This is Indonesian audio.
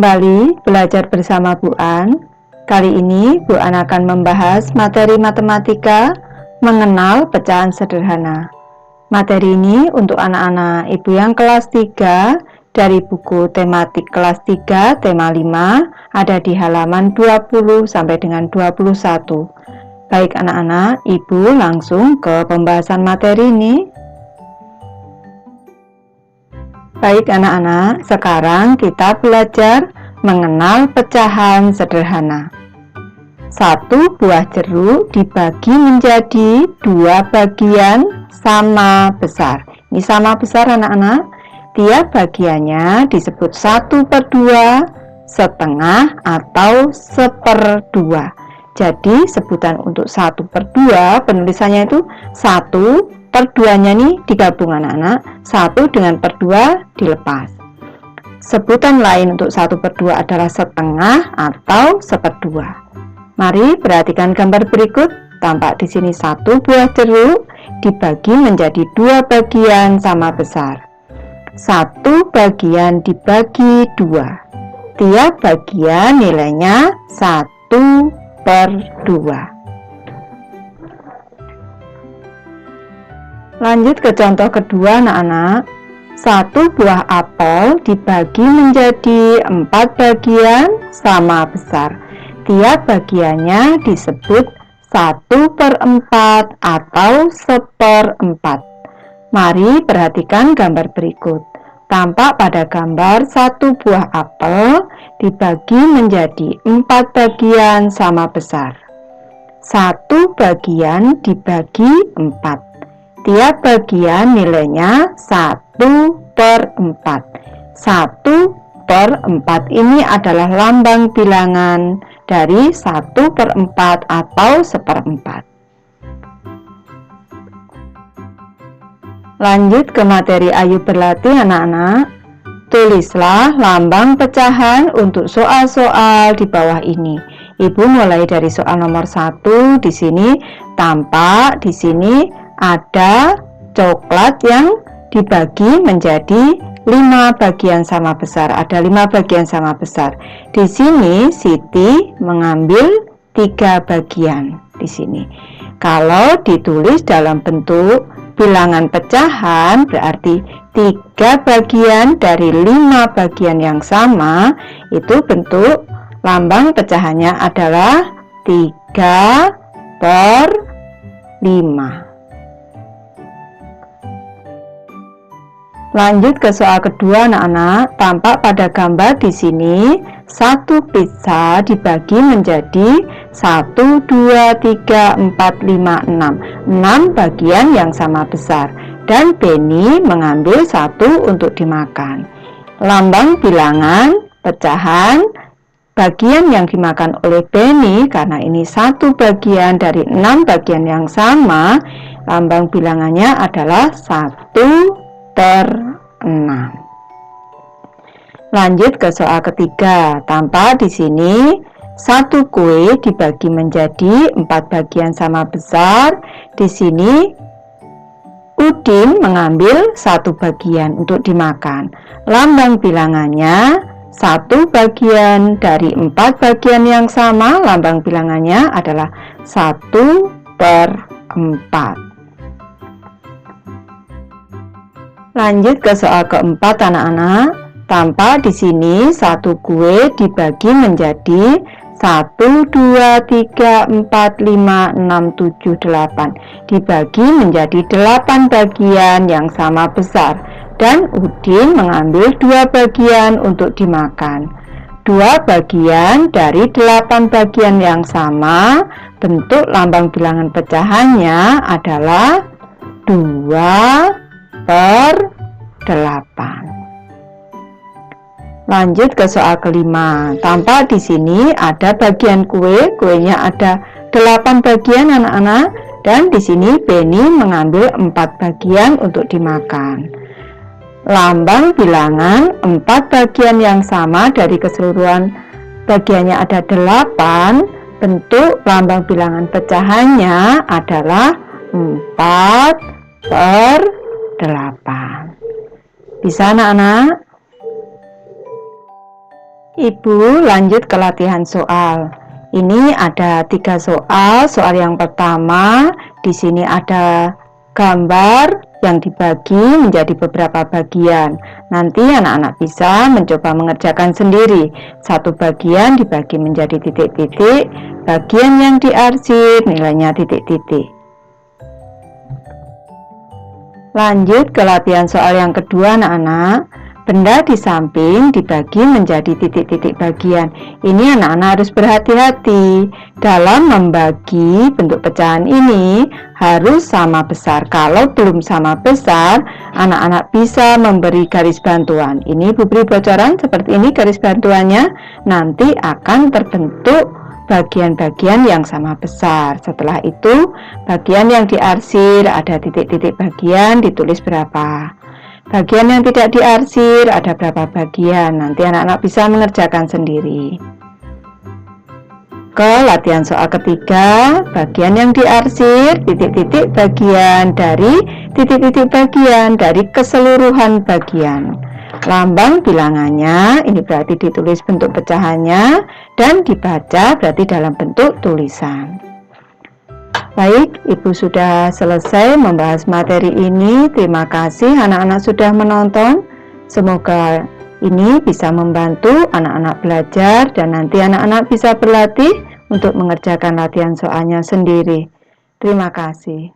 Kembali belajar bersama Bu An. Kali ini Bu An akan membahas materi matematika mengenal pecahan sederhana. Materi ini untuk anak-anak ibu yang kelas 3 dari buku tematik kelas 3 tema 5 ada di halaman 20 sampai dengan 21. Baik anak-anak, ibu langsung ke pembahasan materi ini. Baik anak-anak, sekarang kita belajar mengenal pecahan sederhana. Satu buah jeruk dibagi menjadi dua bagian sama besar. Ini sama besar anak-anak. Tiap bagiannya disebut 1/2, setengah atau 1/2. Jadi sebutan untuk 1/2 penulisannya itu 1/2-nya nih digabung anak-anak, 1 dengan 2 dilepas. Sebutan lain untuk 1/2 adalah setengah atau 1/2. Mari perhatikan gambar berikut. Tampak di sini satu buah jeruk dibagi menjadi dua bagian sama besar. Satu bagian dibagi 2. Tiap bagian nilainya 1/2. Lanjut ke contoh kedua anak-anak. Satu buah apel dibagi menjadi 4 bagian sama besar. Tiap bagiannya disebut 1/4 atau 1/4. Mari perhatikan gambar berikut. Tampak pada gambar satu buah apel dibagi menjadi 4 bagian sama besar. Satu bagian dibagi 4. Tiap bagian nilainya 1/4. 1/4 ini adalah lambang bilangan dari 1/4 atau 1/4. Lanjut ke materi ayo berlatih anak-anak. Tulislah lambang pecahan untuk soal-soal di bawah ini. Ibu mulai dari soal nomor 1. Di sini tampak di sini ada coklat yang dibagi menjadi 5 bagian sama besar. Ada 5 bagian sama besar. Di sini Siti mengambil 3 bagian di sini. Kalau ditulis dalam bentuk bilangan pecahan berarti 3 bagian dari 5 bagian yang sama, itu bentuk lambang pecahannya adalah 3/5. Lanjut ke soal kedua anak-anak. Tampak pada gambar di sini satu pizza dibagi menjadi 1, 2, 3, 4, 5, 6. 6 bagian yang sama besar. Dan Benny mengambil 1 untuk dimakan. Lambang bilangan pecahan bagian yang dimakan oleh Benny, karena ini 1 bagian dari 6 bagian yang sama, lambang bilangannya adalah 1/6. Lanjut ke soal ketiga. Tampak di sini satu kue dibagi menjadi 4 bagian sama besar. Di sini Udin mengambil 1 bagian untuk dimakan. Lambang bilangannya 1 bagian dari 4 bagian yang sama, lambang bilangannya adalah 1/4. Lanjut ke soal keempat anak-anak. Tampak di sini satu kue dibagi menjadi 1, 2, 3, 4, 5, 6, 7, 8. Dibagi menjadi 8 bagian yang sama besar. Dan Udin mengambil 2 bagian untuk dimakan. 2 bagian dari 8 bagian yang sama, bentuk lambang bilangan pecahannya adalah 2/8. Lanjut ke soal kelima. Tampak di sini ada bagian kue, kuenya ada 8 bagian anak-anak, dan di sini Benny mengambil 4 bagian untuk dimakan. Lambang bilangan 4 bagian yang sama dari keseluruhan bagiannya ada 8, bentuk lambang bilangan pecahannya adalah 4/8. Bisa anak-anak? Ibu lanjut ke latihan soal. Ini ada 3 soal. Soal yang pertama, di sini ada gambar yang dibagi menjadi beberapa bagian. Nanti anak-anak bisa mencoba mengerjakan sendiri. Satu bagian dibagi menjadi titik-titik, bagian yang diarsip nilainya titik-titik. Lanjut ke latihan soal yang kedua, anak-anak. Benda di samping dibagi menjadi titik-titik bagian. Ini anak-anak harus berhati-hati. Dalam membagi bentuk pecahan ini harus sama besar. Kalau belum sama besar, anak-anak bisa memberi garis bantuan. Ini Ibu beri bocoran seperti ini garis bantuannya. Nanti akan terbentuk bagian-bagian yang sama besar. Setelah itu, bagian yang diarsir ada titik-titik bagian ditulis berapa. Bagian yang tidak diarsir ada berapa bagian. Nanti anak-anak bisa mengerjakan sendiri. Ke latihan soal ketiga, bagian yang diarsir titik-titik bagian dari titik-titik bagian dari keseluruhan bagian. Lambang bilangannya ini berarti ditulis bentuk pecahannya dan dibaca berarti dalam bentuk tulisan. Baik, Ibu sudah selesai membahas materi ini. Terima kasih anak-anak sudah menonton. Semoga ini bisa membantu anak-anak belajar dan nanti anak-anak bisa berlatih untuk mengerjakan latihan soalnya sendiri. Terima kasih.